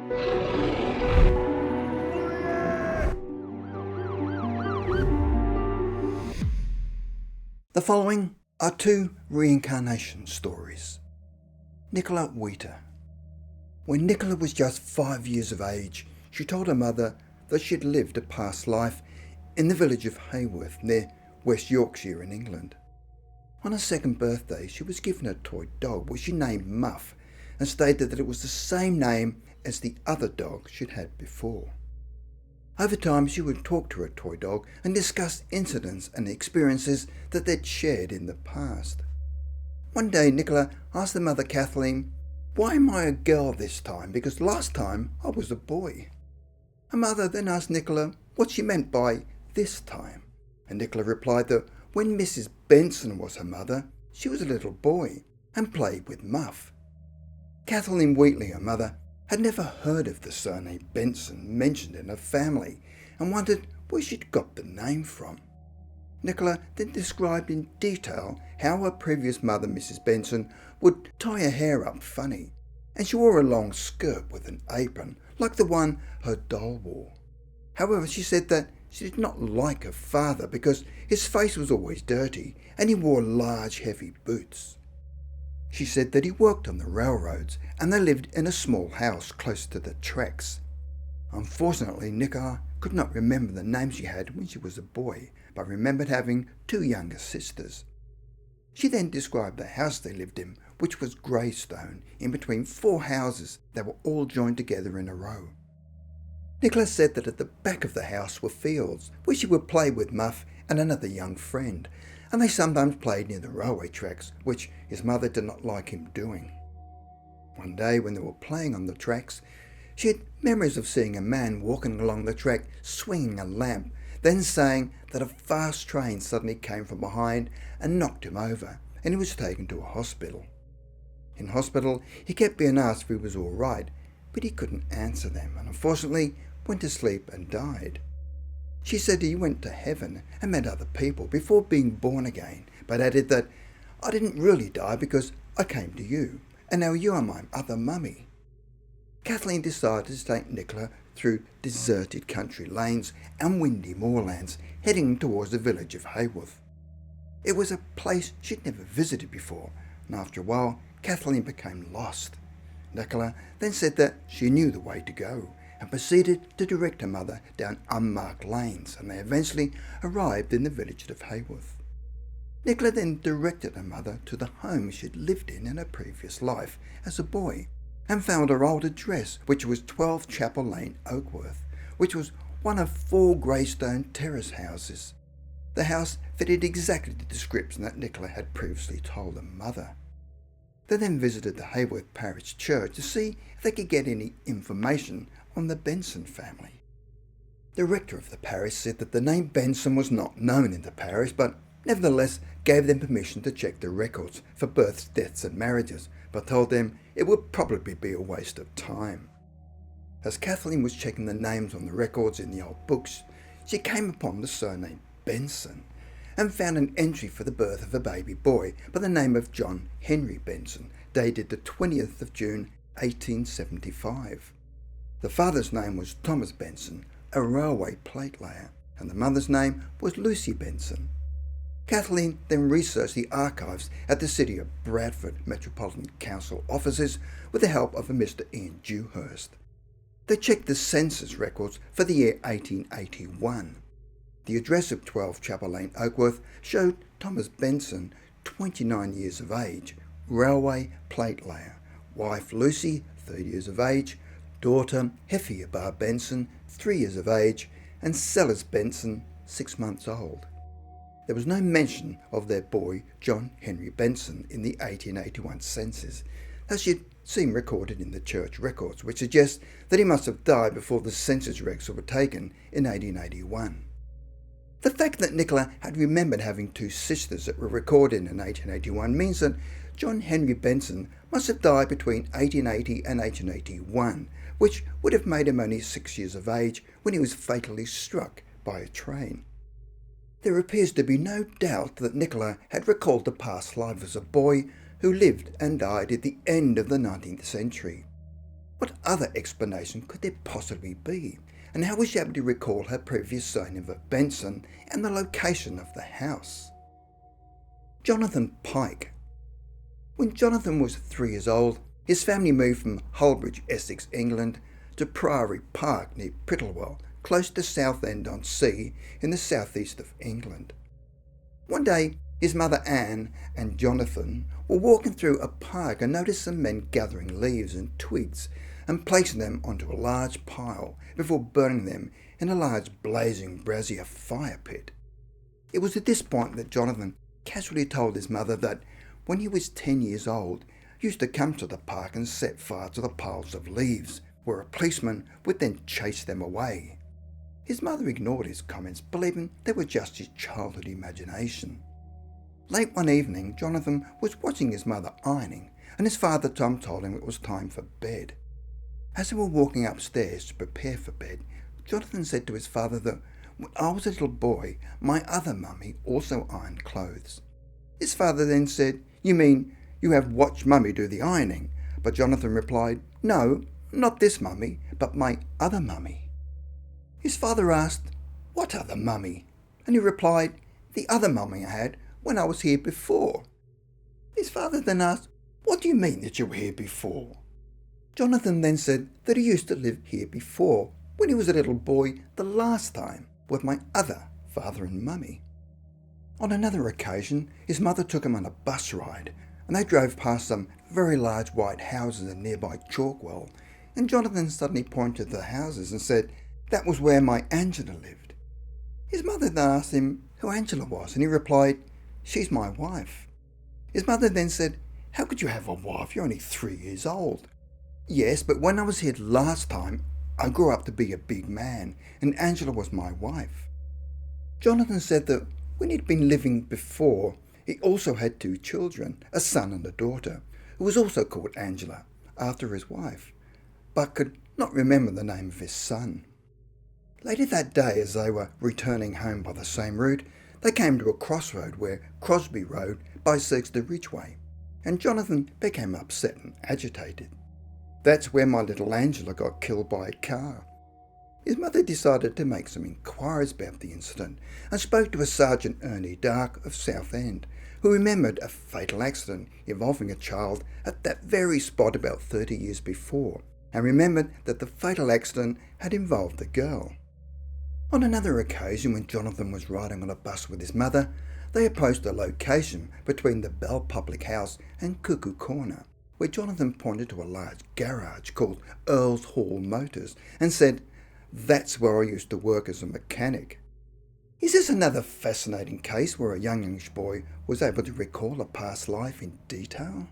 The following are two reincarnation stories. Nicola Wheater. When Nicola was just 5 years of age, she told her mother that she had lived a past life in the village of Haworth, near West Yorkshire in England. On her second birthday, she was given a toy dog, which she named Muff, and stated that it was the same name as the other dog she'd had before. Over time, she would talk to her toy dog and discuss incidents and experiences that they'd shared in the past. One day, Nicola asked her mother, Kathleen, "Why am I a girl this time? Because last time I was a boy." Her mother then asked Nicola what she meant by this time, and Nicola replied that when Mrs. Benson was her mother, she was a little boy and played with Muff. Kathleen Wheatley, her mother, had never heard of the surname Benson mentioned in her family and wondered where she'd got the name from. Nicola then described in detail how her previous mother, Mrs. Benson, would tie her hair up funny, and she wore a long skirt with an apron like the one her doll wore. However, she said that she did not like her father because his face was always dirty and he wore large heavy boots. She said that he worked on the railroads and they lived in a small house close to the tracks. Unfortunately, Nicola could not remember the name she had when she was a boy, but remembered having two younger sisters. She then described the house they lived in, which was greystone, in between 4 houses that were all joined together in a row. Nicola said that at the back of the house were fields, where she would play with Muff and another young friend, and they sometimes played near the railway tracks, which his mother did not like him doing. One day when they were playing on the tracks, she had memories of seeing a man walking along the track swinging a lamp, then saying that a fast train suddenly came from behind and knocked him over, and he was taken to a hospital. In hospital, he kept being asked if he was all right, but he couldn't answer them, and unfortunately went to sleep and died. She said he went to heaven and met other people before being born again, but added that, "I didn't really die because I came to you, and now you are my other mummy." Kathleen decided to take Nicola through deserted country lanes and windy moorlands, heading towards the village of Haworth. It was a place she'd never visited before, and after a while Kathleen became lost. Nicola then said that she knew the way to go, and proceeded to direct her mother down unmarked lanes, and they eventually arrived in the village of Haworth. Nicola then directed her mother to the home she'd lived in her previous life as a boy, and found her old address, which was 12 Chapel Lane, Oakworth, which was one of 4 greystone terrace houses. The house fitted exactly the description that Nicola had previously told her mother. They then visited the Haworth Parish Church to see if they could get any information on the Benson family. The rector of the parish said that the name Benson was not known in the parish, but nevertheless gave them permission to check the records for births, deaths and marriages, but told them it would probably be a waste of time. As Kathleen was checking the names on the records in the old books, she came upon the surname Benson and found an entry for the birth of a baby boy by the name of John Henry Benson, dated the 20th of June 1875. The father's name was Thomas Benson, a railway plate layer, and the mother's name was Lucy Benson. Kathleen then researched the archives at the City of Bradford Metropolitan Council offices with the help of a Mr. Ian Dewhurst. They checked the census records for the year 1881. The address of 12 Chapel Lane, Oakworth, showed Thomas Benson, 29 years of age, railway plate layer, wife Lucy, 30 years of age, daughter Hephzibah Benson, 3 years of age, and Sellers Benson, 6 months old. There was no mention of their boy John Henry Benson in the 1881 census, as you'd seen recorded in the church records, which suggests that he must have died before the census records were taken in 1881. The fact that Nicola had remembered having 2 sisters that were recorded in 1881 means that John Henry Benson must have died between 1880 and 1881, which would have made him only 6 years of age when he was fatally struck by a train. There appears to be no doubt that Nicola had recalled a past life as a boy who lived and died at the end of the 19th century. What other explanation could there possibly be? And how was she able to recall her previous signing of Benson and the location of the house? Jonathan Pike. When Jonathan was 3 years old, his family moved from Holbridge, Essex, England, to Priory Park near Prittlewell, close to Southend-on-Sea in the southeast of England. One day, his mother Anne and Jonathan were walking through a park and noticed some men gathering leaves and twigs and placing them onto a large pile before burning them in a large blazing brazier fire pit. It was at this point that Jonathan casually told his mother that when he was 10 years old, he used to come to the park and set fire to the piles of leaves, where a policeman would then chase them away. His mother ignored his comments, believing they were just his childhood imagination. Late one evening, Jonathan was watching his mother ironing, and his father Tom told him it was time for bed. As they were walking upstairs to prepare for bed, Jonathan said to his father that when I was a little boy, my other mummy also ironed clothes. His father then said, "You mean you have watched mummy do the ironing?" But Jonathan replied, "No, not this mummy, but my other mummy." His father asked, "What other mummy?" And he replied, "The other mummy I had when I was here before." His father then asked, "What do you mean that you were here before?" Jonathan then said that he used to live here before, when he was a little boy the last time, with my other father and mummy. On another occasion, his mother took him on a bus ride, and they drove past some very large white houses in nearby Chalkwell, and Jonathan suddenly pointed to the houses and said that was where my Angela lived. His mother then asked him who Angela was, and he replied, "She's my wife." His mother then said, "How could you have a wife? You're only 3 years old." "Yes, but when I was here last time, I grew up to be a big man, and Angela was my wife." Jonathan said that when he'd been living before, he also had 2 children, a son and a daughter, who was also called Angela, after his wife, but could not remember the name of his son. Later that day, as they were returning home by the same route, they came to a crossroad where Crosby Road bisects the Ridgeway, and Jonathan became upset and agitated. "That's where my little Angela got killed by a car." His mother decided to make some inquiries about the incident and spoke to a Sergeant Ernie Dark of Southend, who remembered a fatal accident involving a child at that very spot about 30 years before, and remembered that the fatal accident had involved a girl. On another occasion, when Jonathan was riding on a bus with his mother, they approached a location between the Bell Public House and Cuckoo Corner, where Jonathan pointed to a large garage called Earl's Hall Motors and said, "That's where I used to work as a mechanic." Is this another fascinating case where a young English boy was able to recall a past life in detail?